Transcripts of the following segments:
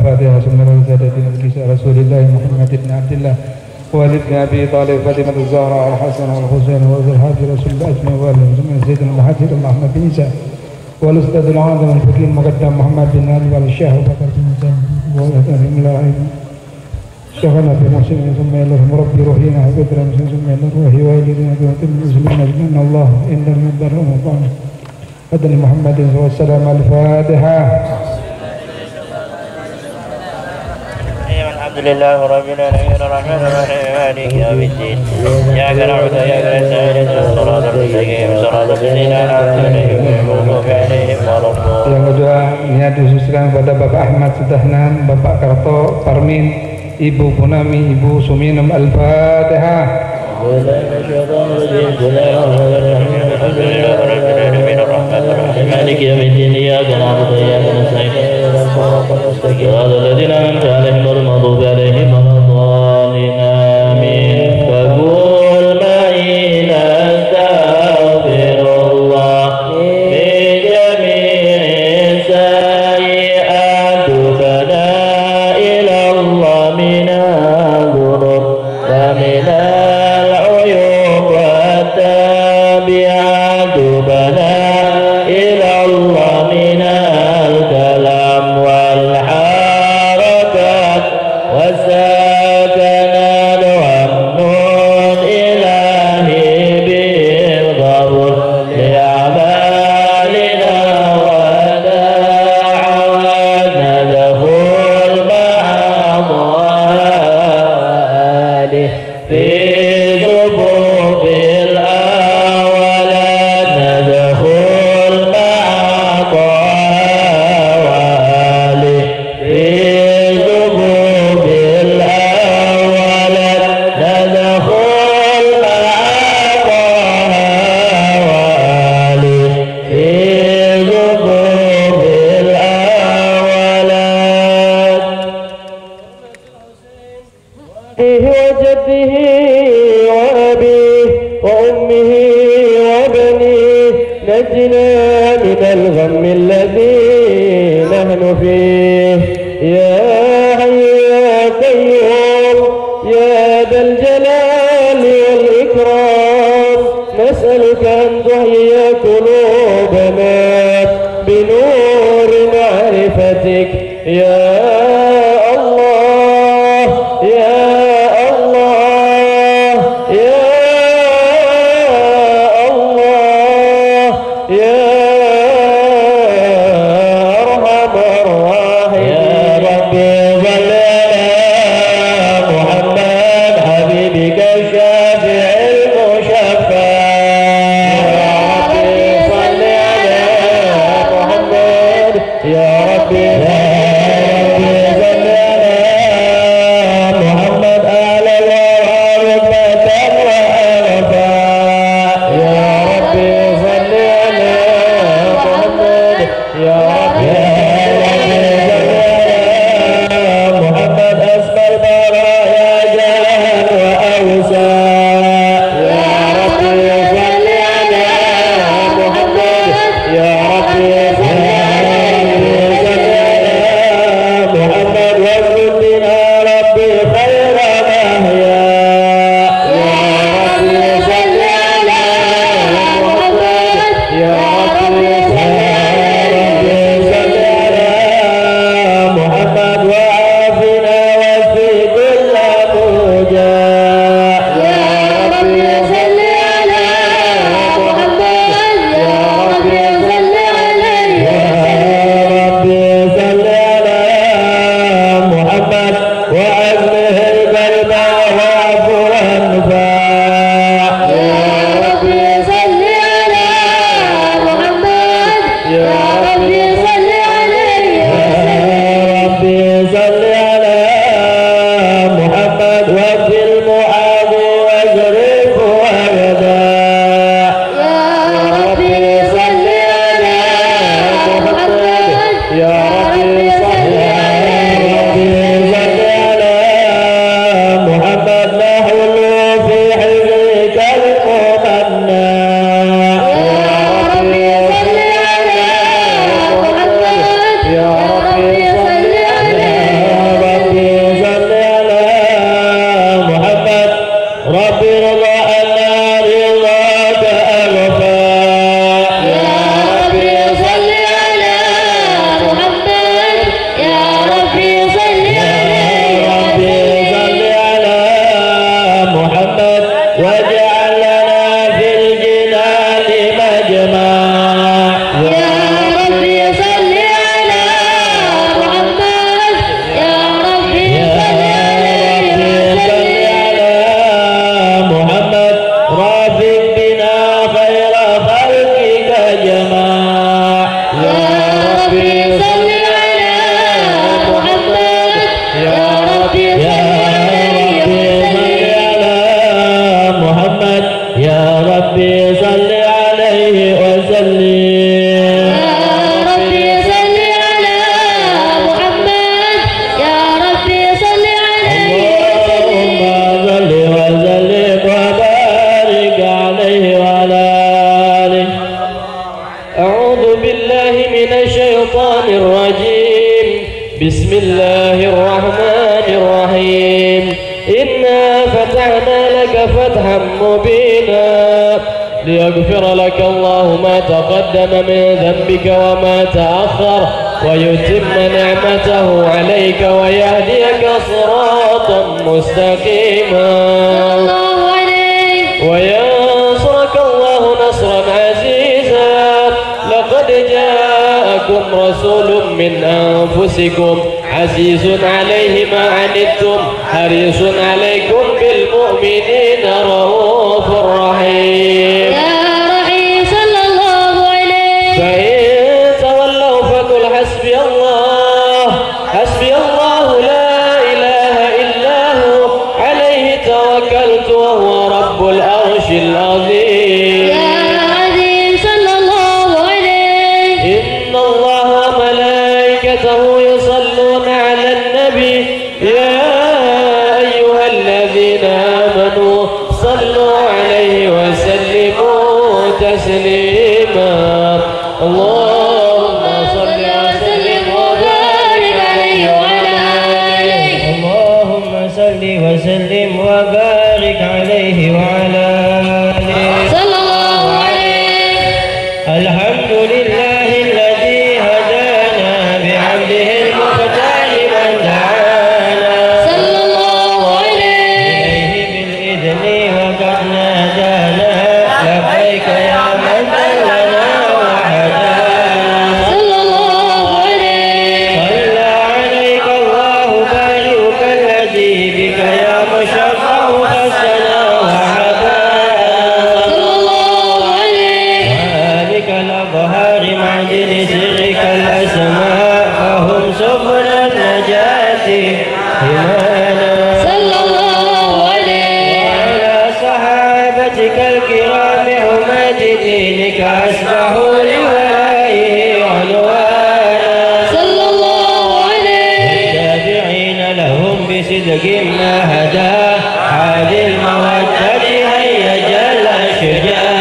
الفاتحة ثم سادتنا بكساء رسول الله محمد بن عبد الله والد بن أبي طالب فاطمة الزهراء والحسن والحسين وذي الحاج رسول الله أجمعين والد ثم سيدنا الحاج اللهم بن عيسى والأستاذ العظيم الفقيه المقدم محمد بن علي والشيخ أبو بكر بن زين والأهل شغلنا في مسلمين ثم إلى مربي روحنا وقدر مسلمين ثم إلى روحي والدنا بوكل المسلمين أجمعين الله إن المنبر رمضان هدى محمد صلى الله عليه وسلم الفاتحة. الحمد لله رب العالمين الرحمن الرحيم مالك يوم الدين إياك نعبد وإياك نستعين اهدنا الصراط المستقيم صراط الذين أنعمت عليهم غير المغضوب عليهم ولا الضالين. Yang kedua niat dikhususkan kepada Bapak Ahmad Sudahnan, Bapak Karto Parmin, Ibu Punami, Ibu Suminem Al-Fatihah. مالك يوم الدين إياك نعبد وإياك نستعين صراط الذين أنعمت عليهم غير المغضوب عليهم ولا الضالين آمين. فقول معي نستغفر الله من جميع السيئات تبنا إلى الله من الذنوب ومن العيوب والتابعات تبنا إلى الله من الكلام والحركات والسكنات والنون إلهي بالقبول لأعمالنا ودعواتنا دخول مع ضواله في ذبوب الأولاد ندخل مع طواله في ذبوب الأولاد ندخل مع طواله في ذبوب الأولاد وجده وأبيه وأمه وبنيه نجنا من الغم الذي نحن فيه يا حي يا قيوم يا ذا الجلال والإكرام نسألك أن تحيي قلوبنا بنور معرفتك يا الله يا الله يا الله يا أرحم الراحمين يا رب بسم الله الرحمن الرحيم إنا فتحنا لك فتحا مبينا ليغفر لك الله ما تقدم من ذنبك وما تأخر ويتم نعمته عليك ويهديك صراطا مستقيما وينصرك الله نصرا عزيزا لقد جاءكم رسول من أنفسكم عزيز عليه ما عنتم حريص عليكم بالمؤمنين رؤوف رحيم يا رحيم صلى الله عليه. فإن تولوا فقل حسبي الله حسبي الله لا إله إلا هو عليه توكلت وهو رب العرش العظيم. يا عزيز صلى الله عليه. إن الله وملائكته يصلون على النبي يا أيها الذين آمنوا صلوا عليه وسلموا تسليما. اللهم صل وسلم وبارك عليه وعلى آله. اللهم صل وسلم وبارك عليه وعلى آله. صلى الله عليه. الحمد لله الذي هدانا بعبده المختار من دعانا صلى الله عليه. إليه بالإذن وقد نادانا لبيك يا من دلنا وهدانا. صلى الله عليه. صلى عليك الله بارئك الذي بك يا مشفع حسنا وعبانا. صلى الله عليه. وآلك الأبهار معدن سرك الأسماء فهم سبل النجاة إيمانا. صلى الله عليه. وعلى صحابتك الكرام حماة دينك أسبحوا لولائه عنوانا. صلى الله عليه. والتابعين لهم بصدق ما هدى هذه المودة هيا جل شجاعنا.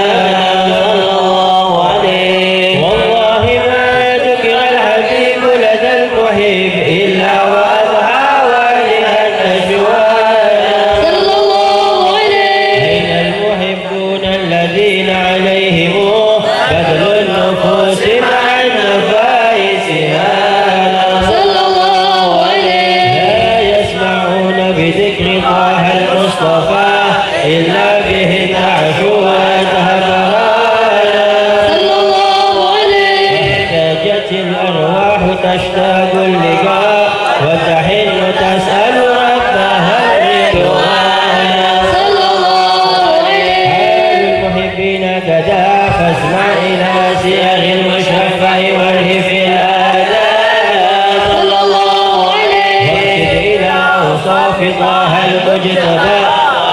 صلى الله عليه. والله ما ذكر الحبيب لدى المحب إلا وأضحى والها النجوانا. صلى الله عليه. أين المحبون الذين عليهم بذل النفوس مع النفائس هانا. صلى الله عليه. لا يسمعون بذكر طه المصطفى إلا به النعش وذهب رانا. صلى الله عليه. احتاجت الأرواح تشتاق اللقاء وتحن تسأل ربها الرضوانا. صلى الله عليه. حال المحبين كذا فاسمع إلى سياغ المشفع والهف الآداب. صلى الله عليه. واكتب إلى أوصاف طه المجتبى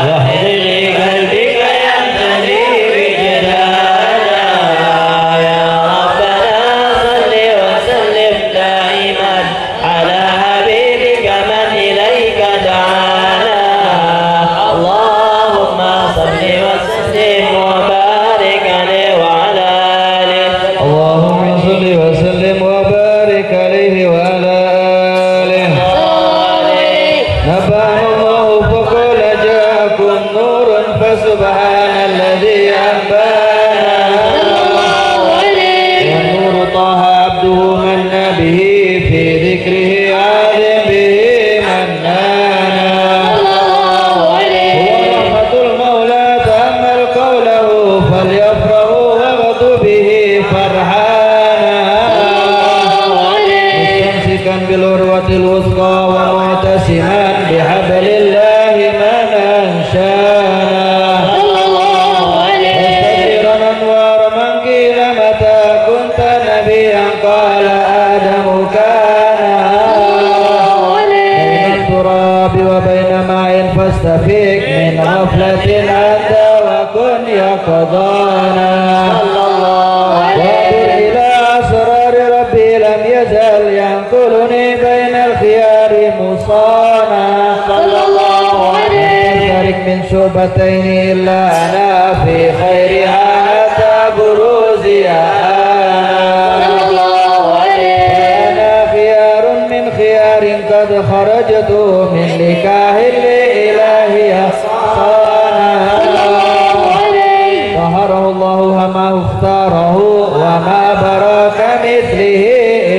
واهدر قلبك يمتلي بجلالا. يا ربنا صل وسلم دائما على حبيبك من إليك دعانا. اللهم صل وسلم وبارك عليه وعلى آله. اللهم صل وسلم وبارك عليه وعلى آله. نبأنا الله فقال جاءكم نور فسبحان الذي أنبانا. صلى الله عليه. والنور طه عبده من به في ذكره عالم به منانا. صلى الله هو عليه. رحمة المولى تأمل قوله فليفرحوا وغدوا به فرحانا. صلى الله عليه. مستمسكا بالعروة الوثقى ومعتصما بحبل الله من أنشانا. صلى الله عليه. مستديرا أنوار من قيل متى كنت نبيا قال آدم كان. الله عليه. بين التراب وبين ماء فاستفيق من غفلة أنت وكن يقظانا. صلى الله وانظر عليه. إلى أسرار ربي لم يزل ينقلني بين الخيار مصانا. صلى الله عليه. ترك من شعبتين إلا أنا في خيرها حتى بروزها. صلى الله عليه. أنا خيار من خيار نار قد خرجت من لكاه الإله صانا طهره الله وما اختاره وما برا كمثله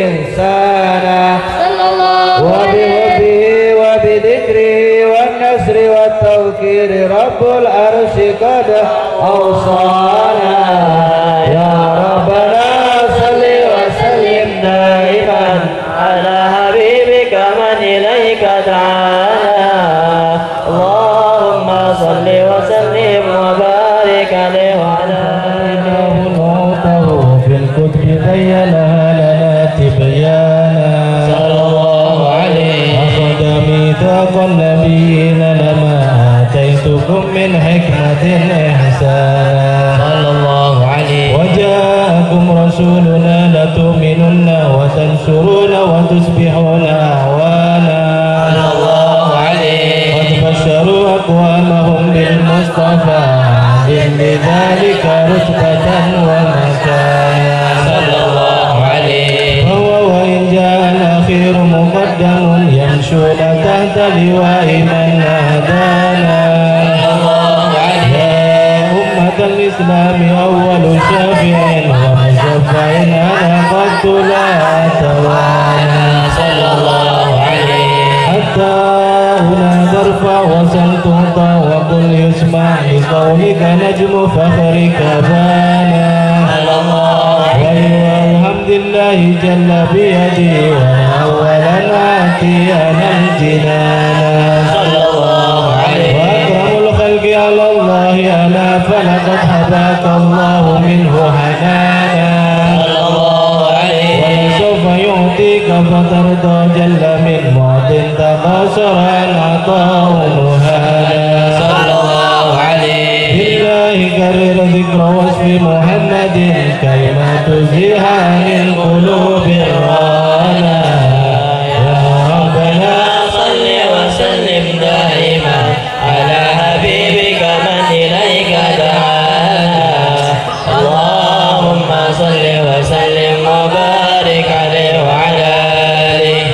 إنسانا وبحبه وبذكره والنصر والتوكير رب العرش قد أوصانا يا ربنا صل وسلم دائما على حبيبك من إليك دعانا اللهم صل وسلم وبارك عليه وعلى إله موته في الكتب بينها لنا تبيانا صلى الله عليه أخذ ميثاق النبيين لما آتيتكم من حكمة إحسانا صلى الله عليه وجاءكم رسولنا لتؤمنن وتنصرون وتصبحون أعوانا صلى الله عليه قد بشروا أقوامهم بالمصطفى لذلك رتبة ومكانا صلى الله عليه فهو وإن جاء الأخير مقدم يمشون تحت لواء من نادانا يا أمة الإسلام أول شافع ومشفع أنا قد لا توانا صلى الله عليه حتى هنا ترفع وسل تعطى وقل يسمع لقولك نجم فخرك بانا صلى الله عليه والحمد لله جل بيدي وأولا آتينا الجنانا صلى الله عليه وأكرم الخلق على الله ألا فلقد هداك الله منه حنانا صلى الله عليه ولسوف يعطيك فترضى جل من معط تقاصر عن عطاء مهانا صلى الله عليه بالله كرر ذكر وصف محمد كلمات تزيها عن القلوب الرانا يا ربنا صل وسلم دائما على حبيبك من إليك دعانا اللهم صل وسلم وبارك عليه وعلى آله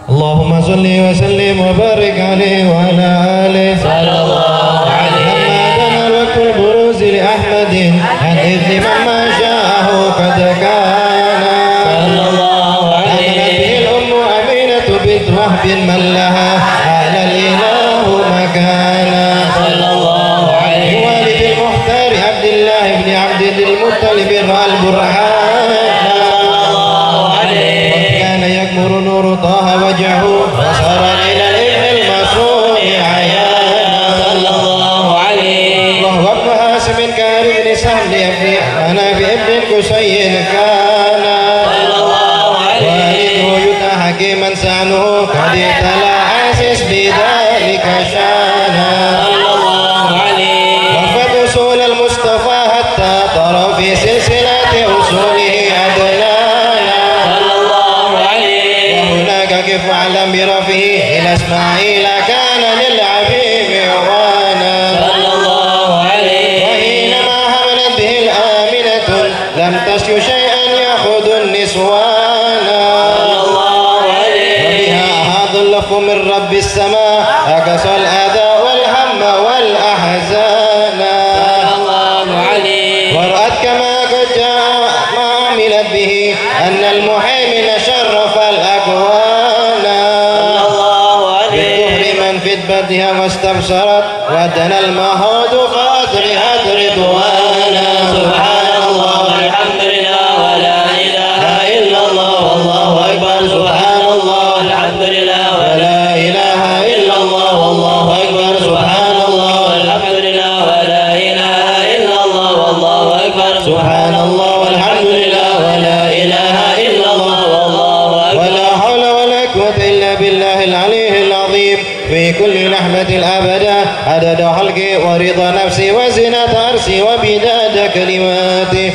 اللهم صل وسلم وبارك عليه وعلى آله صلى الله عليه لما دنا الوقت البروز لأحمد عن إذن من شاءه قد كان صلى الله آمنت عليه به الأم أمينة بنت وهب من لها أعلى الإله مكانا صلى الله عليه والد المختار عبد الله بن عبد المطلب رأى البرهان صلى الله عليه كان يكبر نور طه وجهه وصار إلى العلم المسروع عيانا صلى الله عليه وهو ابن هاشم كان ابن سهل ابن أنا بابن قصي كان صلى الله عليه والده يدعى حكيما سعنه قد ابتلى عاسس بذلك شانا صلى الله عليه وفد أصول المصطفى حتى ترى في سلسلة أصوله أدلانا صلى الله عليه وهناك كيف علم برفه إلى إسماعيل كان للعبيب وانا صلى الله عليه وحينما حملت به الآمنة لم تشك شيئا يأخذ النسوانا صلى الله عليه وبها أحاط اللف من رب السماء أكسى الأذى والهم والأحزان صلى الله عليه ورأت كما قد جاء ما عملت به أن المهيمن شرف الأكوان صلى الله عليه بالظهر من في بدها واستبصرت ودنا المهود فأسرعت رضوانا سبحان الله والحمد لله ولا إله إلا الله والله أكبر سبحان الله والحمد لله ولا إله إلا الله والله أكبر سبحان الله والحمد لله ولا إله إلا الله والله أكبر سبحان الله والحمد لله ولا إله إلا الله والله أكبر ولا حول ولا قوة إلا بالله العلي العظيم في كل لحظة أبدا عدد خلقي ورضا نفسي وزنة عرشي وبداد كلماتي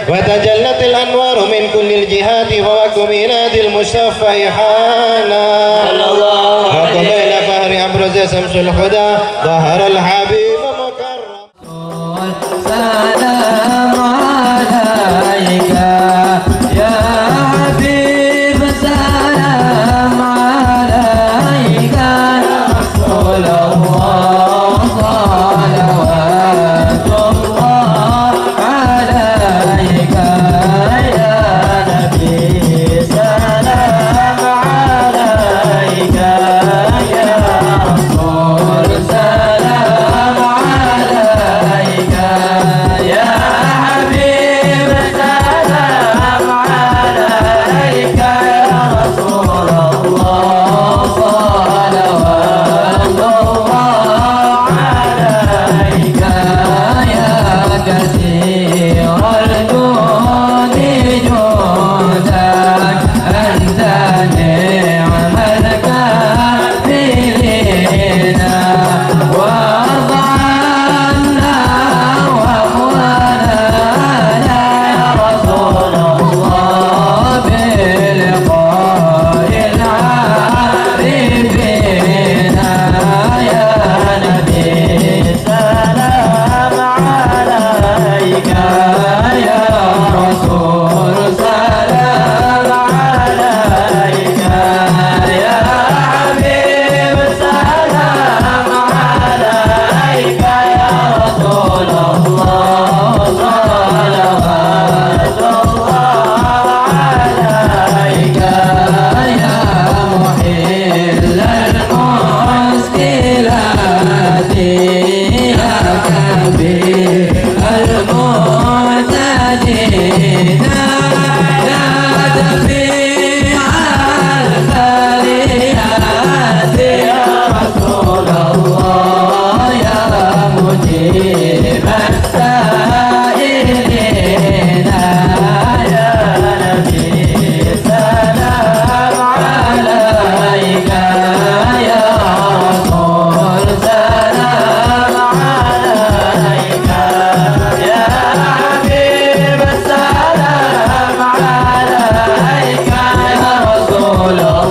وتجلت الأنوار من كل الجهات فوق ميلاد المشفع حانا صلى الله عليه وقبيل فهر أبرز شمس الهدى ظهر الحبيب مكرم سلام عليك يا حبيب سلام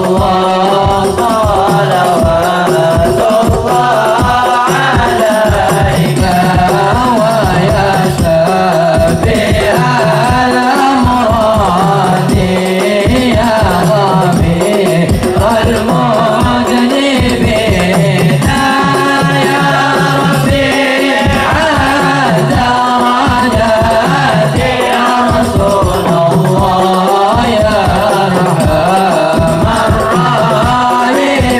الله صلوات الله عليك ويا شفيع الأمراض يا ضمير المذنبين يا رفيع الدرجات يا رسول الله يا أرحم الراحمين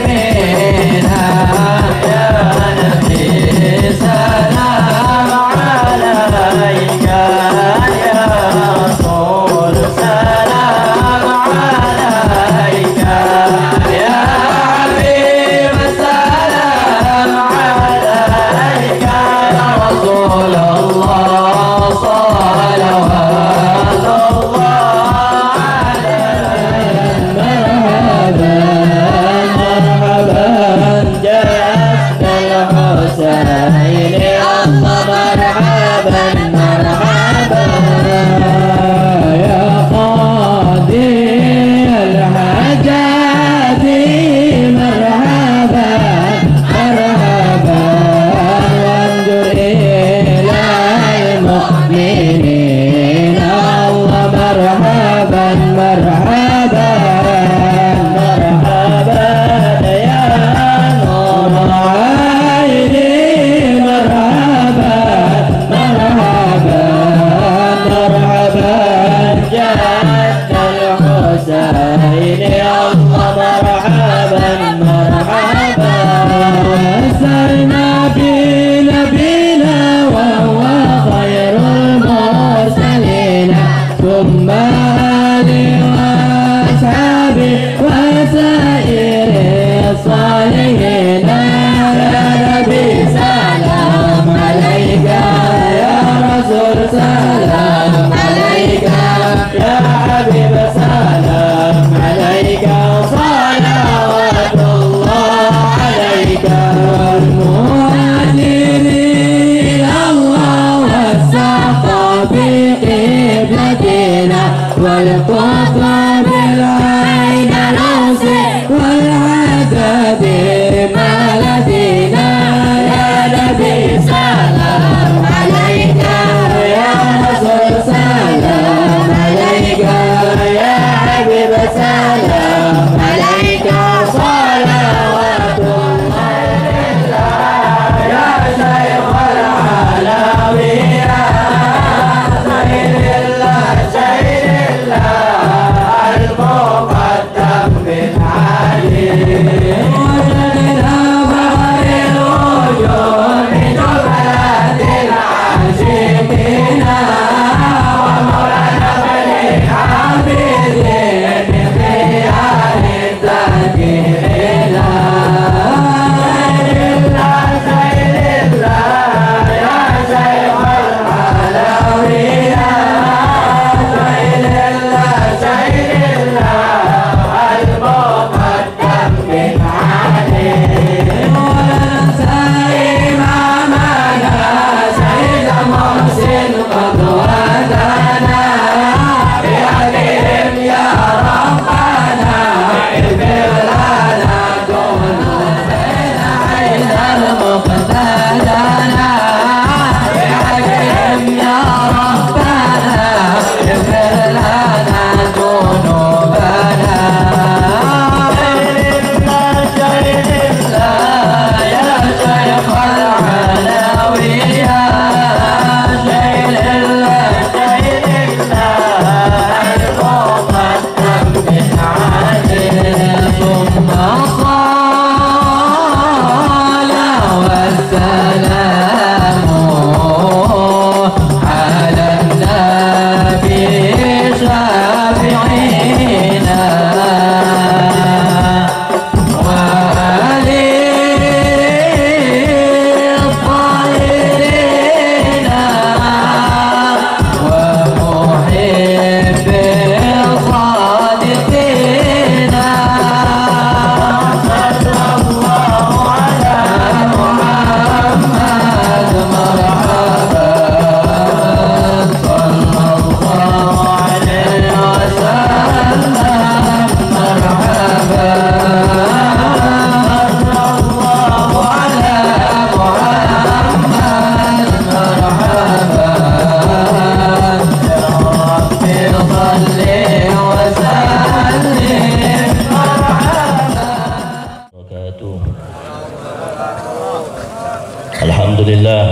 يا نبي سلام عليك يا رسول سلام عليك يا حبيب سلام عليك يا رسول الله صلوات الله عليك مرحبا مرحبا جاءت الحسين الله مرحبا مرحبا يا قاضي الحاجات مرحبا مرحبا وانظر إلى المؤمنين الله مرحبا مرحبا مرحبا يا نور عيني مرحبا مرحبا مرحبا جاءت الحسين الله مرحبا مرحبا وسرنا بنبينا وهو خير المرسلين ثم آله وأصحابه وسائر الصالحين يا نبي سلام عليك يا رسول سلام عليك يا حبيب سلام عليك صلوات الله عليك والمهاجرين الله والساقى بقبلتنا والقطع بالعين نوسي والعدد مالتنا يا نبي سلام عليك يا رسول سلام عليك يا حبيب سلام عليك صلوات الله يا شيخ العالمين سيد الله سيد الله المقدم من علي wabarakatuh. Alhamdulillah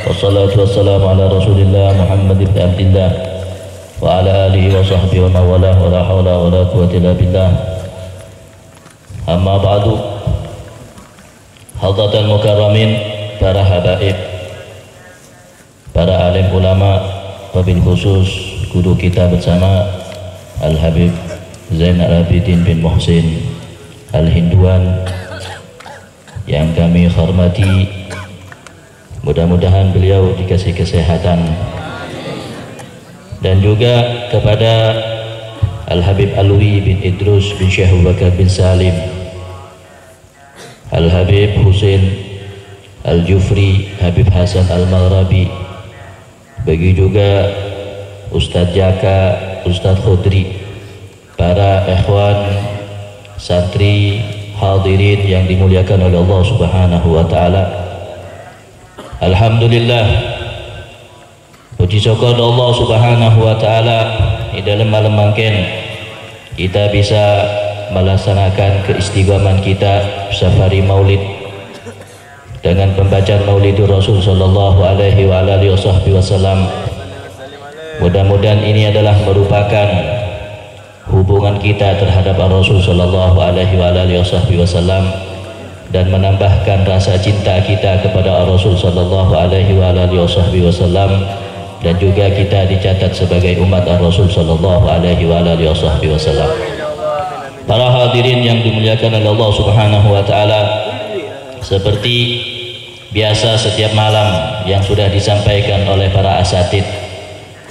wassalatu wassalamu ala Rasulillah Muhammad ibn Abdillah wa ala alihi wa sahbihi wa mawalah wa la hawla wa la quwwata illa billah. Amma ba'du. Hadratal mukarramin, para habaib, para alim ulama, wabil khusus guru kita bersama Al-Habib Zainal Abidin bin Muhsin Al-Hinduan yang kami hormati. Mudah-mudahan beliau dikasih kesehatan, dan juga kepada Al-Habib Alwi bin Idrus bin Syekh Abu Bakar bin Salim, Al-Habib Husain Al-Jufri, Habib Hasan Al-Maghrabi, bagi juga Ustadz Jaka, Ustadz Khudri, para ikhwan santri hadirin yang dimuliakan oleh Allah Subhanahu wa taala. Alhamdulillah, puji syukur Allah Subhanahu wa taala di dalam malam mangken kita bisa melaksanakan keistiqomahan kita safari Maulid dengan pembacaan Maulidur Rasul sallallahu alaihi wa alihi wasallam. Mudah-mudahan ini adalah merupakan hubungan kita terhadap Rasul sallallahu alaihi wa alihi wasallam dan menambahkan rasa cinta kita kepada Rasul sallallahu alaihi wa alihi wasallam, dan juga kita dicatat sebagai umat Rasul sallallahu alaihi wa alihi wasallam. Para hadirin yang dimuliakan oleh Allah Subhanahu wa taala, seperti biasa setiap malam yang sudah disampaikan oleh para asatid,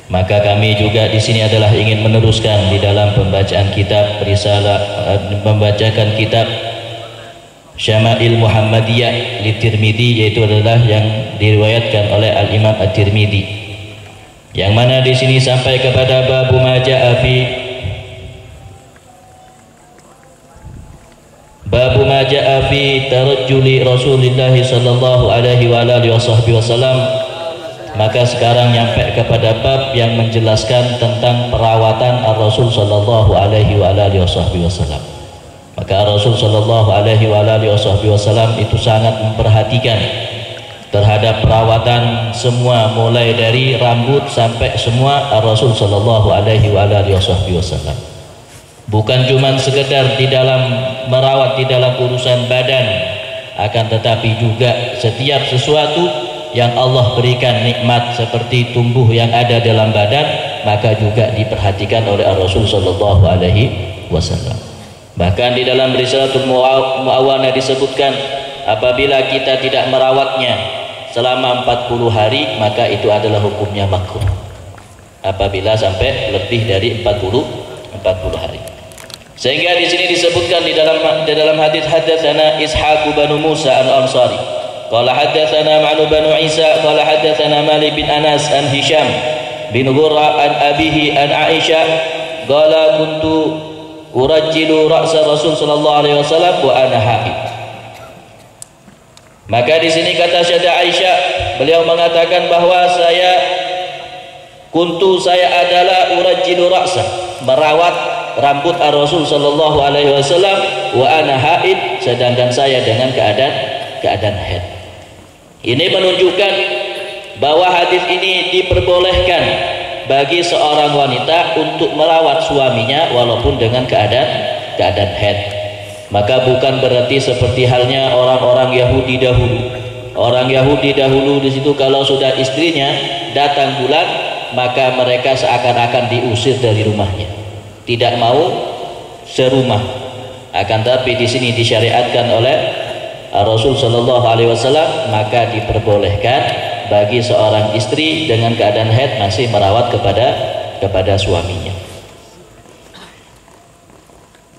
maka kami juga di sini adalah ingin meneruskan di dalam pembacaan kitab risalah, membacakan kitab Syama'il Muhammadiyah li Tirmidzi, yaitu adalah yang diriwayatkan oleh Al-Imam At-Tirmidzi, yang mana di sini sampai kepada babu ma jaa fi tarajjuli Rasulillah sallallahu alaihi wa alihi wasallam. Maka sekarang nyampe kepada bab yang menjelaskan tentang perawatan Rasul sallallahu alaihi wa alihi wasallam. Maka Rasul sallallahu alaihi wa alihi wasallam itu sangat memperhatikan terhadap perawatan semua, mulai dari rambut sampai semua Rasul sallallahu alaihi wa alihi wasallam. Bukan cuma sekedar di dalam merawat di dalam urusan badan, akan tetapi juga setiap sesuatu yang Allah berikan nikmat seperti tumbuh yang ada dalam badan, maka juga diperhatikan oleh Rasul sallallahu alaihi wasallam. Bahkan di dalam Risalatul Mu'awana disebutkan, apabila kita tidak merawatnya selama 40 hari, maka itu adalah hukumnya makruh. Apabila sampai lebih dari 40 hari. Sehingga di sini disebutkan di dalam hadis, hadatsana Ishaq bin Musa al-Ansari, qala hadatsana Ma'nu bin Isa, qala hadatsana Malik bin Anas an Hisham bin Ghurra an abihi an Aisyah, qala kuntu urajjilu ra'sa Rasul sallallahu alaihi wasallam wa ana haid. Maka di sini kata Sayyidah Aisyah, beliau mengatakan bahwa saya adalah urajjilu ra'sa, merawat rambut Rasul sallallahu alaihi wasallam, wa ana haid, sedangkan saya dengan keadaan haid. Ini menunjukkan bahwa hadis ini diperbolehkan bagi seorang wanita untuk merawat suaminya walaupun dengan keadaan haid. Maka bukan berarti seperti halnya orang-orang Yahudi dahulu. Orang Yahudi dahulu di situ kalau sudah istrinya datang bulan, maka mereka seakan-akan diusir dari rumahnya, tidak mau serumah. Akan tapi di sini disyariatkan oleh Rasul sallallahu alaihi wasallam, maka diperbolehkan bagi seorang istri dengan keadaan haid masih merawat kepada suaminya.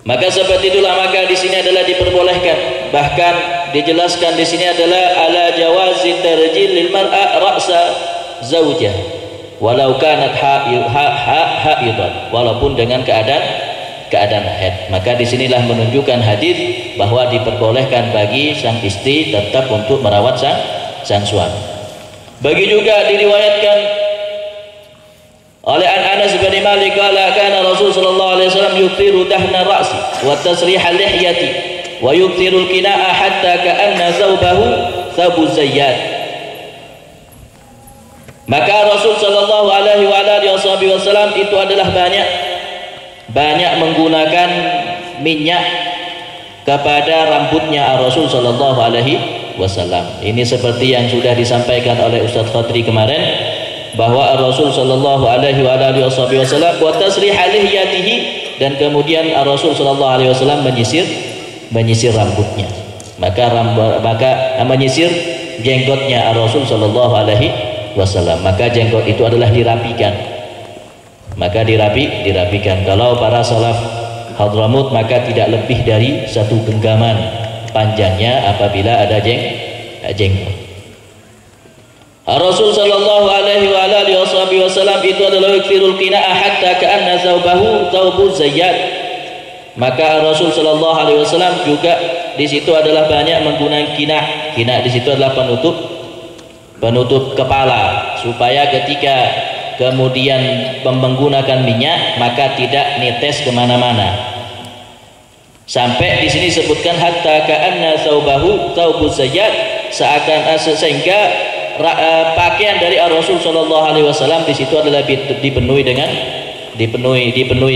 Maka seperti itulah, maka di sini adalah diperbolehkan. Bahkan dijelaskan di sini adalah ala jawazi tarjil lil mar'a ra'sa zaujah walau kanat haidan, walaupun dengan keadaan haid. Maka disinilah menunjukkan hadis bahwa diperbolehkan bagi sang istri tetap untuk merawat sang suami. Bagi juga diriwayatkan oleh Anas bin Malik, qala kana Rasul sallallahu alaihi wasallam yufiru dahna ra'si wa tasrih lihyati wa yukthirul qina'a hatta ka'anna thawbahu thawbu zayyad. Maka Rasul sallallahu alaihi wasallam itu adalah banyak menggunakan minyak kepada rambutnya Rasul sallallahu alaihi wasallam. Ini seperti yang sudah disampaikan oleh Ustaz Khadri kemarin, bahwa Rasul sallallahu alaihi wasallam wa tasrih lihiyatihi, dan kemudian Rasul sallallahu alaihi wasallam menyisir rambutnya. Maka menyisir jenggotnya Rasul sallallahu alaihi wasallam. Maka jenggot itu adalah dirapikan. Maka dirapikan. Kalau para salaf Hadramut maka tidak lebih dari 1 genggaman panjangnya apabila ada jenggot. Rasul sallallahu alaihi wasallam itu adalah yakfirul qina'a hatta ka'anna thawbahu thawbu zayyad. Maka Rasul sallallahu alaihi wasallam juga di situ adalah banyak menggunakan qina'. Qina' di situ adalah penutup kepala, supaya ketika kemudian menggunakan minyak maka tidak netes kemana-mana. Sampai di sini sebutkan hatta ka'anna thawbahu thawbu zayyad, sehingga pakaian dari Rasul sallallahu alaihi wasallam di situ adalah dipenuhi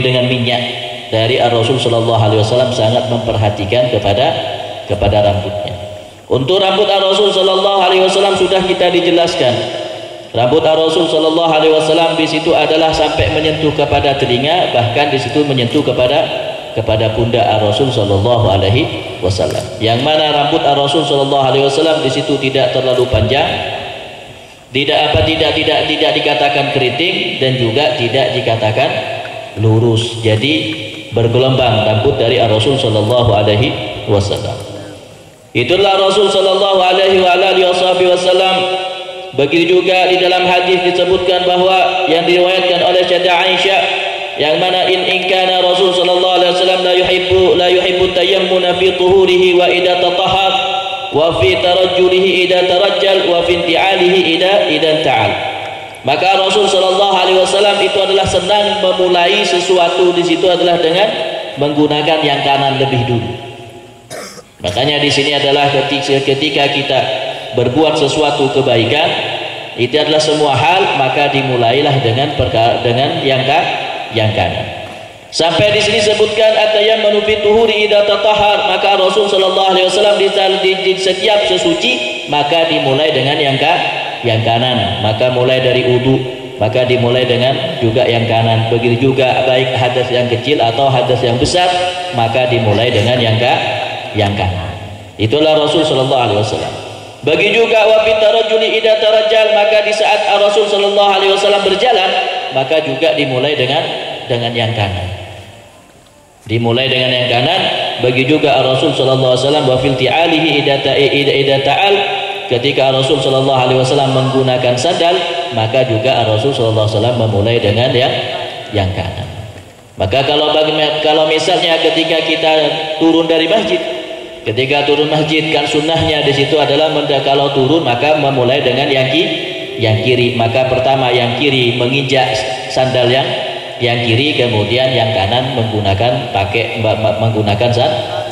dengan minyak. Dari Rasul sallallahu alaihi wasallam sangat memperhatikan kepada rambutnya. Untuk rambut Rasul sallallahu alaihi wasallam sudah kita dijelaskan. Rambut Rasul sallallahu alaihi wasallam di situ adalah sampai menyentuh kepada telinga, bahkan di situ menyentuh kepada pundak Rasul sallallahu alaihi wasallam. Yang mana rambut Rasul sallallahu alaihi wasallam di situ tidak terlalu panjang, tidak dikatakan keriting, dan juga tidak dikatakan lurus. Jadi bergelombang rambut dari Rasul sallallahu alaihi wasallam. Itulah Rasul sallallahu alaihi wasallam. Begitu juga di dalam hadis disebutkan bahwa yang diriwayatkan oleh Sayyidah Aisyah, yang mana in kana Rasul sallallahu alaihi wasallam la yuhibbu tayammuna fi tuhurihi wa idza tatahhar wa fi tarajjulihi idza tarajjal wa fi inti'alihi idza ta'al. Maka Rasul sallallahu alaihi wasallam itu adalah senang memulai sesuatu di situ adalah dengan menggunakan yang kanan lebih dulu. Makanya di sini adalah ketika kita berbuat sesuatu kebaikan, itu adalah semua hal, maka dimulailah dengan yang kanan. Sampai di sini sebutkan atayammanu fi tuhuri idza tatahhar, maka Rasul sallallahu alaihi wasallam di setiap sesuci maka dimulai dengan yang kanan. Maka mulai dari wudu maka dimulai dengan juga yang kanan. Begitu juga baik hadas yang kecil atau hadas yang besar, maka dimulai dengan yang kanan. Itulah Rasul sallallahu alaihi wasallam. Bagi juga wa fitarajuli idza tarajjal, maka di saat Rasul sallallahu alaihi wasallam berjalan maka juga dimulai dengan yang kanan. Dimulai dengan yang kanan. Bagi juga Rasul sallallahu alaihi wasallam wa fil ti'alihi idza ta'al, ketika Rasul sallallahu alaihi wasallam menggunakan sandal, maka juga Rasul sallallahu alaihi wasallam memulai dengan yang kanan. Maka kalau misalnya ketika kita turun dari masjid, ketika turun masjid kan sunnahnya di situ adalah kalau turun maka memulai dengan yang kiri. Maka pertama yang kiri menginjak sandal yang kiri, kemudian yang kanan menggunakan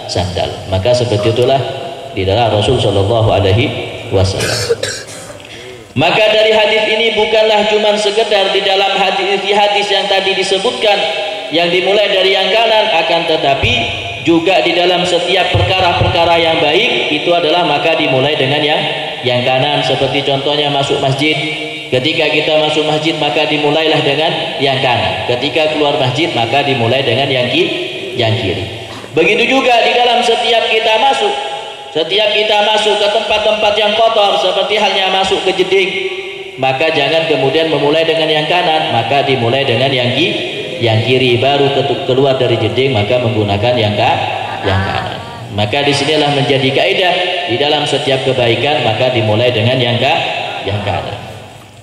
sandal. Maka seperti itulah di dalam Rasul sallallahu alaihi wasallam. Maka dari hadis ini bukanlah cuma sekedar di dalam hadis yang tadi disebutkan yang dimulai dari yang kanan, akan tetapi juga di dalam setiap perkara-perkara yang baik itu adalah maka dimulai dengan yang kanan. Seperti contohnya masuk masjid, ketika kita masuk masjid maka dimulailah dengan yang kanan. Ketika keluar masjid maka dimulai dengan yang kiri. Begitu juga di dalam setiap kita masuk ke tempat-tempat yang kotor, seperti halnya masuk ke jeding, maka jangan kemudian memulai dengan yang kanan, maka dimulai dengan yang kiri. Baru keluar dari jeding maka menggunakan yang kanan. Maka disinilah menjadi kaidah di dalam setiap kebaikan, maka dimulai dengan yang kanan.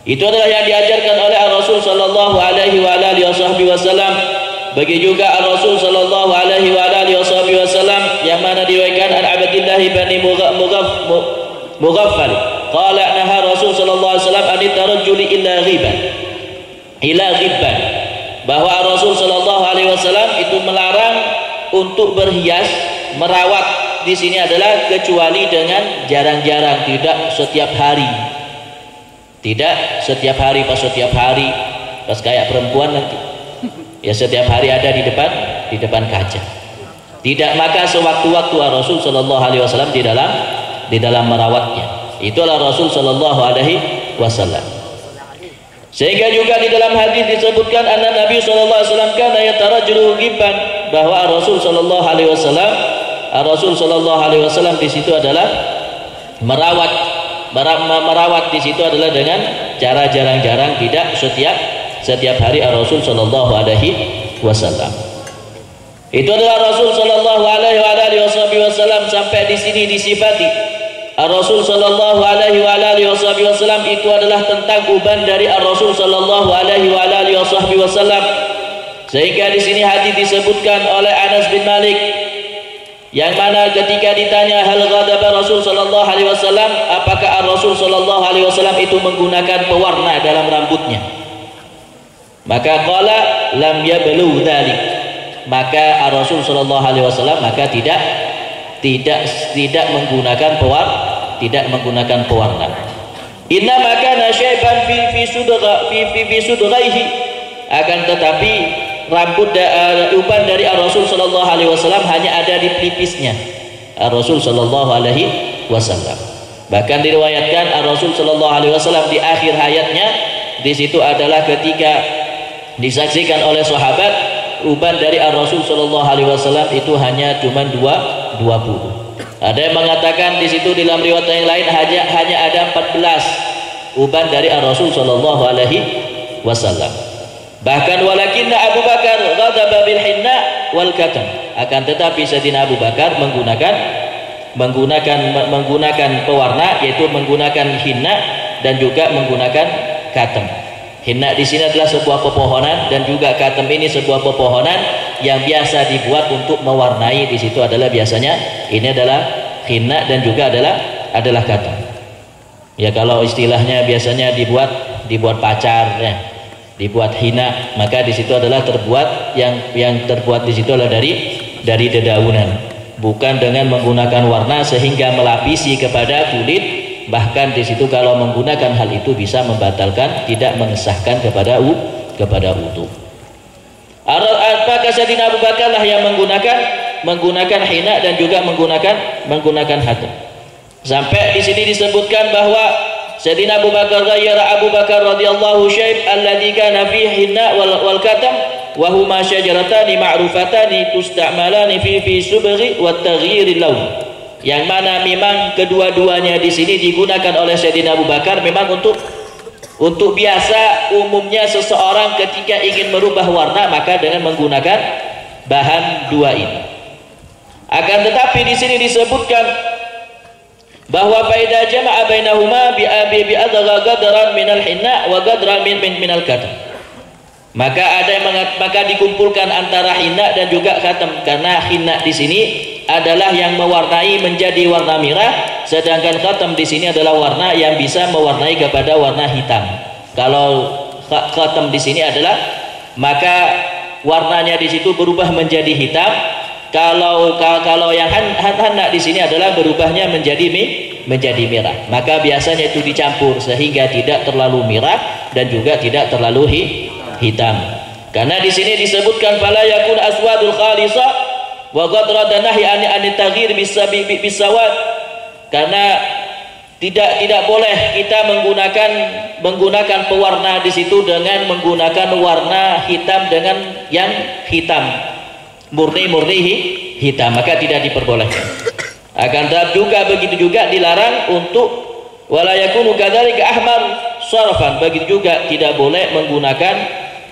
Itu adalah yang diajarkan oleh Rasul sallallahu alaihi wasallam. Bagi juga Rasul sallallahu alaihi wasallam yang mana diriwayatkan an Abdillah bin Mughaffal qala naha Rasul sallallahu alaihi wasallam an tarajjuli ila ghibban, bahwa Rasul sallallahu alaihi wasallam itu melarang untuk berhias, merawat di sini adalah kecuali dengan jarang-jarang, tidak setiap hari. Tidak setiap hari, pas setiap hari, pas kayak perempuan nanti. Ya setiap hari ada di depan kaca. Tidak, maka sewaktu-waktu Rasul Shallallahu Alaihi Wasallam di dalam merawatnya. Itulah Rasul Shallallahu Alaihi Wasallam. Sehingga juga di dalam hadis disebutkan anna Nabi Shallallahu Alaihi Wasallam kana yatarajjalu ghibban, bahwa Rasul Shallallahu Alaihi Wasallam di situ adalah merawat di situ adalah dengan cara jarang-jarang, tidak setiap hari Rasul Shallallahu Alaihi Wasallam. Itu adalah Rasul Shallallahu Alaihi Wasallam. Sampai di sini disifati Rasul Shallallahu Alaihi Wasallam itu adalah tentang uban dari Rasul Shallallahu Alaihi Wasallam. Sehingga di sini hadis disebutkan oleh Anas bin Malik, yang mana ketika ditanya hal ghadaba Rasul Shallallahu Alaihi Wasallam, apakah Rasul Shallallahu Alaihi Wasallam itu menggunakan pewarna dalam rambutnya, maka qala lam yablugh dzalik, maka Rasul Shallallahu Alaihi Wasallam maka tidak menggunakan pewarna. Inna maka nasyaiban fi sudghaihi, akan tetapi rambut uban dari Rasul Shallallahu Alaihi Wasallam hanya ada di pelipisnya Rasul Shallallahu Alaihi Wasallam. Bahkan diriwayatkan Rasul Shallallahu Alaihi Wasallam di akhir hayatnya di situ adalah ketika disaksikan oleh sahabat uban dari Rasul Shallallahu Alaihi Wasallam itu hanya cuma 20. Ada yang mengatakan di situ di dalam riwayat yang lain hanya ada 14 uban dari Rasul Shallallahu Alaihi Wasallam. Bahkan walakinna Abu Bakar ghadaba bil hinna wal katam, akan tetapi Sayyidina Abu Bakar menggunakan pewarna, yaitu menggunakan hinna dan juga menggunakan katam. Hinna di sini adalah sebuah pepohonan dan juga katam ini sebuah pepohonan yang biasa dibuat untuk mewarnai. Di situ adalah biasanya ini adalah hinna dan juga adalah katam. Ya kalau istilahnya biasanya dibuat pacar ya. Dibuat hina, maka di situ adalah terbuat yang terbuat di situ adalah dari dedaunan, bukan dengan menggunakan warna sehingga melapisi kepada kulit. Bahkan di situ kalau menggunakan hal itu bisa membatalkan, tidak mengesahkan kepada wudu. Maka Sayyidina Abu Bakar lah yang menggunakan hina dan juga menggunakan hatam. Sampai di sini disebutkan bahwa Sayyidina Abu Bakar ghayyara Abu Bakar radhiyallahu syaib alladhi kana fihi hinna wal katam wa huma syajaratani ma'rufatani tusta'malani fi subghi wa taghyiril lawn, yang mana memang kedua-duanya di sini digunakan oleh Sayyidina Abu Bakar memang untuk biasa umumnya seseorang ketika ingin merubah warna maka dengan menggunakan bahan dua ini. Akan tetapi di sini disebutkan bahwa faida jama'a bainahuma bi adgha gadran minal hinna wa gadran minal katam, maka dikumpulkan antara hinna dan juga katam, karena hinna di sini adalah yang mewarnai menjadi warna merah, sedangkan katam di sini adalah warna yang bisa mewarnai kepada warna hitam. Kalau katam di sini adalah maka warnanya di situ berubah menjadi hitam. Kalau yang hanna di sini adalah berubahnya menjadi merah, maka biasanya itu dicampur sehingga tidak terlalu merah dan juga tidak terlalu hitam. Karena di sini disebutkan fala yakun aswadul khalisa wa ghadra nahi an taghyir bisawad, karena tidak boleh kita menggunakan pewarna di situ dengan menggunakan warna hitam dengan yang hitam. Murni hitam, maka tidak diperbolehkan. Akan tetapi juga begitu juga dilarang untuk wala yakunu kadzalika ahmar sarfan, begitu juga tidak boleh menggunakan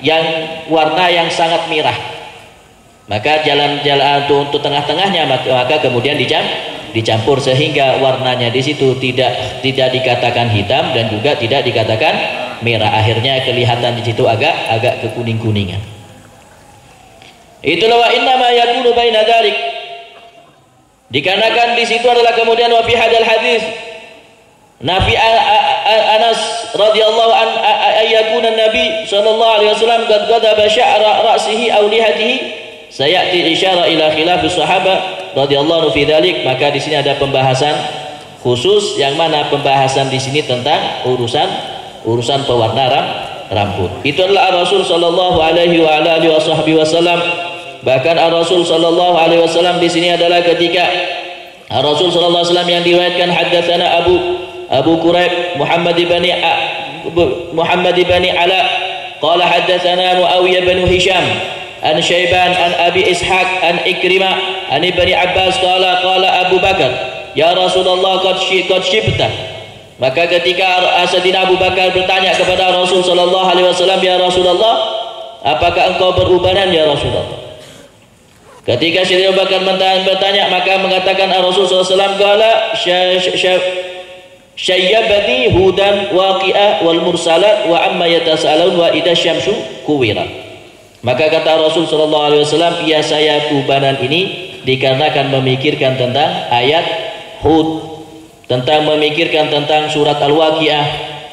yang warna yang sangat merah. Maka jalan untuk tengah-tengahnya maka kemudian dicampur sehingga warnanya di situ tidak dikatakan hitam dan juga tidak dikatakan merah. Akhirnya kelihatan di situ agak kekuning-kuningan. Itulah wa inna ma yakunu baina dzalik, dikarenakan di situ adalah kemudian wa fi hadal hadis Nabi Anas radhiyallahu an ayyakuna Nabi sallallahu alaihi wasallam qad ghadaba sya'ra ra'sihi aw lihatihi sayati isyara ila khilaf sahabah radhiyallahu fi dzalik, maka di sini ada pembahasan khusus yang mana pembahasan di sini tentang urusan pewarna rambut. Itu adalah Rasul sallallahu alaihi wa alihi wasallam. Bahkan Rasul sallallahu alaihi wasallam di sini adalah ketika Rasul sallallahu alaihi wasallam yang diriwayatkan haddatsana Abu Quraib Muhammad ibn Ala qala haddatsana Muawiyah bin Hisham an Syaiban an Abi Ishaq an Ikrimah an Ibni Abbas qala Abu Bakar ya Rasulullah qad syibta. Maka ketika Sayyidina Abu Bakar bertanya kepada Rasul sallallahu alaihi wasallam, ya Rasulullah, apakah engkau berubanan ya Rasulullah? Ketika Sayyidina Abu Bakar bertanya, maka mengatakan Rasul sallallahu alaihi wasallam, qala syayyabati hudan waqi'ah wal mursalat wa amma yatasalun wa idza syamsu kuwira. Maka kata Rasul sallallahu alaihi wasallam, ya saya ubanan ini dikarenakan memikirkan tentang ayat Hud, tentang memikirkan tentang surat Al-Waqi'ah,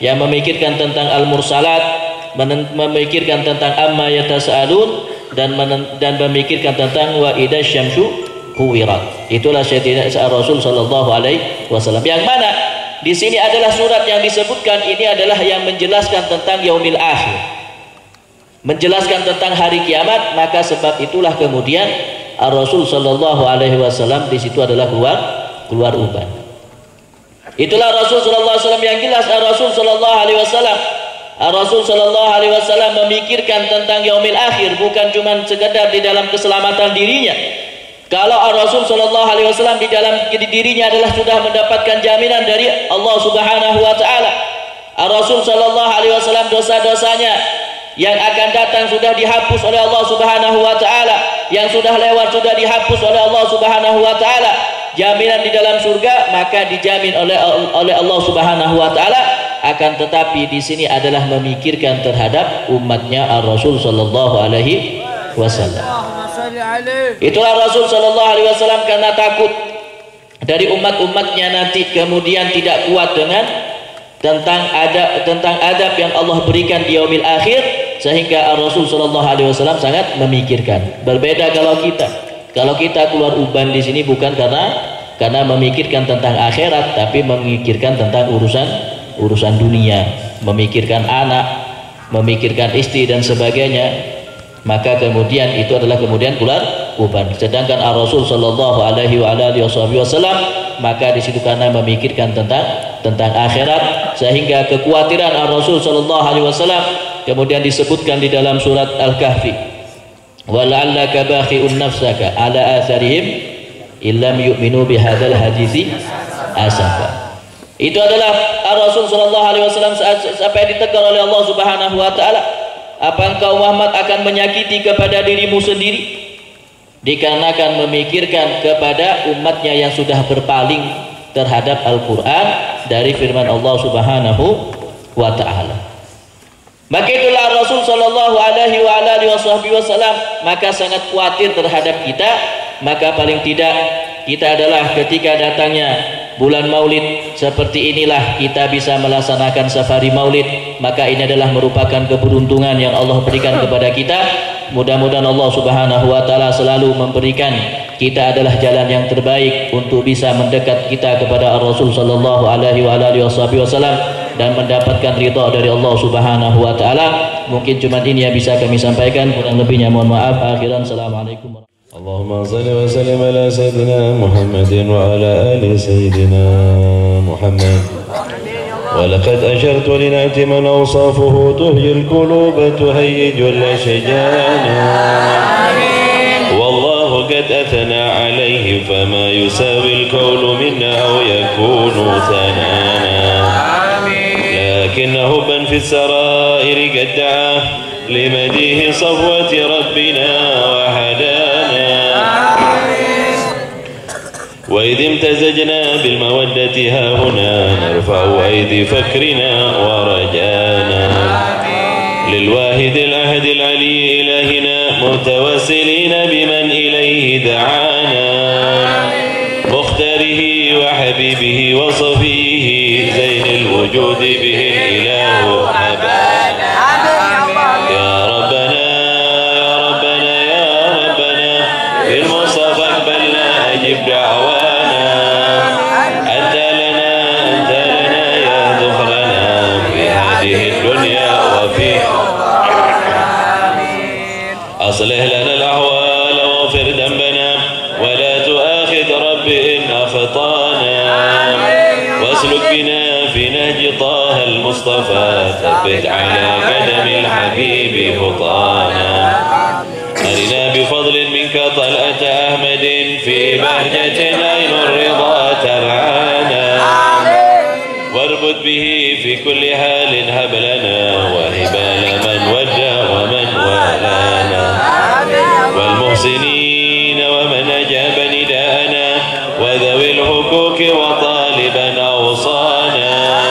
yang memikirkan tentang Al-Mursalat, memikirkan tentang amma yatasalun, dan memikirkan tentang wa idza syamsu kuwirat. Itulah Sayyidina Rasul sallallahu alaihi wasallam, yang mana di sini adalah surat yang disebutkan ini adalah yang menjelaskan tentang yaumil akhir, menjelaskan tentang hari kiamat. Maka sebab itulah kemudian Rasul sallallahu alaihi wasallam di situ adalah keluar uban. Itulah Rasul sallallahu alaihi wasallam yang jelas. Rasul sallallahu alaihi wasallam memikirkan tentang yaumil akhir, bukan cuma sekedar di dalam keselamatan dirinya. Kalau Rasul sallallahu alaihi wasallam di dalam dirinya adalah sudah mendapatkan jaminan dari Allah Subhanahu wa taala. Rasul sallallahu alaihi wasallam dosa-dosanya yang akan datang sudah dihapus oleh Allah Subhanahu wa taala, yang sudah lewat sudah dihapus oleh Allah Subhanahu wa taala. Jaminan di dalam surga maka dijamin oleh Allah Subhanahu wa taala. Akan tetapi di sini adalah memikirkan terhadap umatnya Rasul sallallahu alaihi wasallam. Itulah Rasul sallallahu alaihi wasallam karena takut dari umat-umatnya nanti kemudian tidak kuat dengan tentang adab yang Allah berikan di yaumil akhir, sehingga Rasul sallallahu alaihi wasallam sangat memikirkan. Berbeda kalau kita keluar uban di sini bukan karena memikirkan tentang akhirat, tapi memikirkan tentang urusan dunia, memikirkan anak, memikirkan istri dan sebagainya. Maka kemudian itu adalah kemudian keluar uban. Sedangkan Rasul sallallahu alaihi wasallam maka di situ karena memikirkan tentang akhirat, sehingga kekhawatiran Rasul sallallahu alaihi wasallam kemudian disebutkan di dalam surat Al-Kahfi, wala'allaka bakhi'un nafsaka ala atharihim illam yu'minu bihadzal hadithi asafa. Itu adalah Rasul sallallahu alaihi wasallam sampai ditegur oleh Allah Subhanahu wa taala, apa engkau Muhammad akan menyakiti kepada dirimu sendiri dikarenakan memikirkan kepada umatnya yang sudah berpaling terhadap Al-Qur'an dari firman Allah Subhanahu wa taala. Maka itulah Rasul sallallahu alaihi wasallam maka sangat khawatir terhadap kita. Maka paling tidak kita adalah ketika datangnya bulan Maulid seperti inilah kita bisa melaksanakan safari Maulid. Maka ini adalah merupakan keberuntungan yang Allah berikan kepada kita. Mudah-mudahan Allah Subhanahu wa taala selalu memberikan kita adalah jalan yang terbaik untuk bisa mendekat kita kepada Rasul sallallahu alaihi wasallam dan mendapatkan ridha dari Allah Subhanahu wa taala. Mungkin cuma ini yang bisa kami sampaikan, kurang lebihnya mohon maaf. Akhiran, assalamualaikum. Allahumma salli wa sallim ala sayyidina Muhammadin wa ala ali sayyidina Muhammad. ولقد أشرت لنأتي من أوصافه تهجي القلوب تهيج الأشجان. والله قد أثنى عليه فما يساوي القول منا أو يكون ثنانا. لكن حبا في السرائر قد دعاه لمديه صفوة ربنا وهدانا. وإذ امتزجنا بالمودة ها هنا نرفع أيدي فكرنا ورجانا للواحد الأحد العلي إلهنا متوسلين بمن إليه دعانا مختاره وحبيبه وصفيه زين الوجود به الإله أبانا. يا ربنا يا ربنا يا ربنا بالمصطفى اقبلنا أجب رضانا واسلك بنا في نهج طه المصطفى ثبت على قدم الحبيب خطانا أرنا بفضل منك طلعة أحمد في بهجة عين الرضا ترعانا واربط به في كل حال هب لنا وهبال من وجه ومن والانا والمحسنين ومن أجاب نداءنا وذوي الحقوق وطالبا أوصانا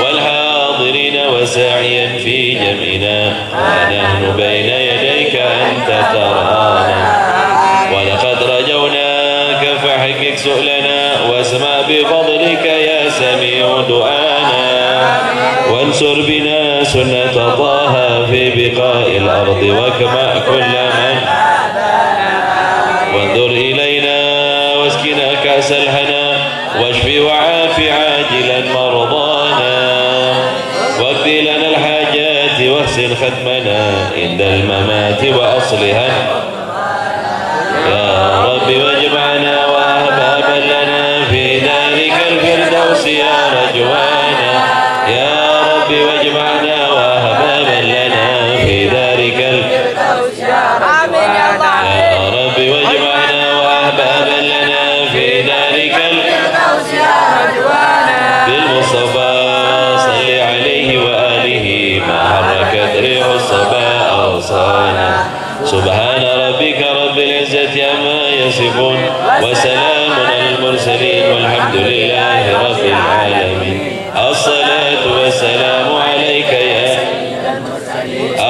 والحاضرين وساعيا في جمعنا ونحن بين يديك أنت ترانا ولقد رجوناك فحقق سؤلنا واسمع بفضلك يا سميع دعانا وانصر بنا سنة طه في بقاء الأرض واكمأ كل من وانظر إلينا واسقنا كأس الهنا واشف وعاف عاجلا مرضانا واقضي لنا الحاجات واحسن ختمنا عند الممات وأصلها يا رب واجمعنا وأحبابا لنا في ذلك الفردوس يا رجوانا يا رب واجمعنا وأحبابا لنا في ذلك الفردوس يا رجوانا يا رب واجمعنا وأحبابا لنا في ذلك الفردوس يا رجوانا بالمصطفى صل عليه وآله ما حركت ريح الصبا أوصانا سبحان ربك رب العزة عما يصفون وسلام على المرسلين والحمد لله رب العالمين الصلاة والسلام عليك يا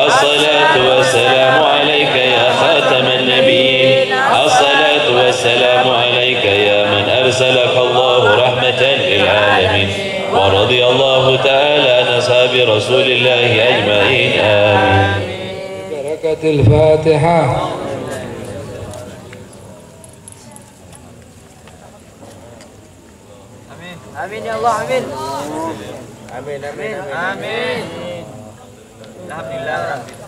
الصلاة والسلام عليك يا خاتم النبيين الصلاة والسلام عليك يا من أرسلك الله رحمة للعالمين ورضي الله تعالى عن أصحاب رسول الله أجمعين آمين. بركة الفاتحة. آمين يا الله آمين آمين آمين آمين الحمد لله.